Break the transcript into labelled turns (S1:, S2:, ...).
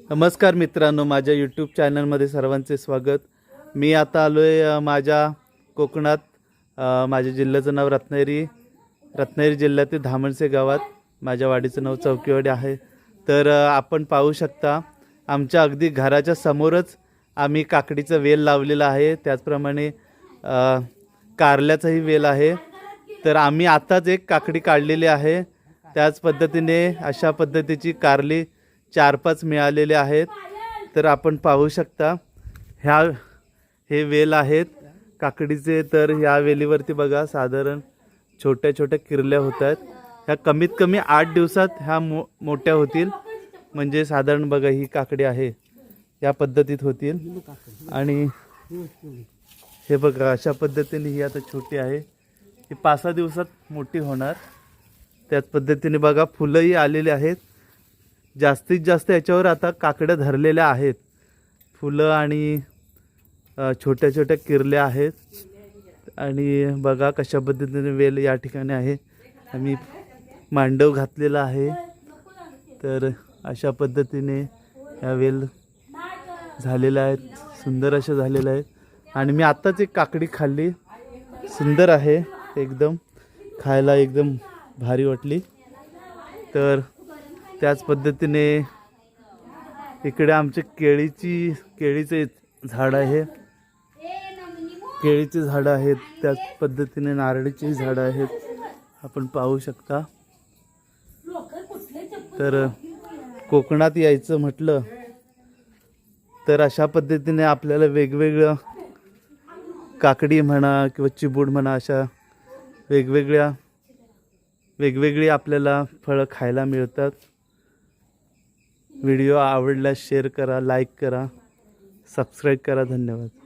S1: नमस्कार मित्रांनो, माझ्या यूट्यूब चॅनलमध्ये सर्वांचे स्वागत। मी आता आलो आहे माझ्या कोकणात। माझ्या जिल्ह्याचं नाव रत्नागिरी जिल्ह्यातील धामणसे गावात माझ्या वाडीचं नाव चौकीवाडी आहे। तर आपण पाहू शकता आमच्या अगदी घराच्या समोरच आम्ही काकडीचा वेल लावलेला आहे, त्याचप्रमाणे कारल्याचाही वेल आहे। तर आम्ही आताच एक काकडी काढलेली आहे, त्याच पद्धतीने अशा पद्धतीची कारली 4-5 मिळालेले आहेत। तर आपण पाहू शकता हे वेल आहेत काकडीचे। तर ह्या वेलीवरती बघा साधारण छोट्या छोट्या किरल्या होत आहेत। ह्या कमीत कमी 8 दिवसात ह्या मोठ्या होतील, म्हणजे साधारण बघा ही काकडी आहे या पद्धतीत होतील। आणि हे बघा अशा पद्धतीने ही आता छोटी आहे, ही 5-6 दिवसात मोठी होणार। त्याच पद्धतीने बघा फुलंही आलेली आहेत, जास्तीत जास्त याच्यावर आता काकड्या धरलेल्या आहेत। फुलं आणि छोट्या छोट्या किरल्या आहेत। आणि बघा कशा पद्धतीने वेल या ठिकाणी आहे, आम्ही मांडव घातलेला आहे। तर अशा पद्धतीने या वेल झालेल्या आहेत, सुंदर अशा झालेल्या आहेत। आणि मी आत्ताच एक काकडी खाल्ली, सुंदर आहे एकदम, खायला एकदम भारी वाटली। तर त्याच पद्धतीने इकडे आमचे केळीचे झाड आहे, केळीचे झाडं आहेत। त्याच पद्धतीने नारळीची झाडं आहेत, आपण पाहू शकता। तर कोकणात यायचं म्हटलं तर अशा पद्धतीने आपल्याला वेगवेगळं काकडी म्हणा किंवा चिबूड म्हणा, अशा वेगवेगळी आपल्याला फळं खायला मिळतात। व्हिडिओ आवडल्यास शेअर करा, लाईक करा, सबस्क्राईब करा। धन्यवाद।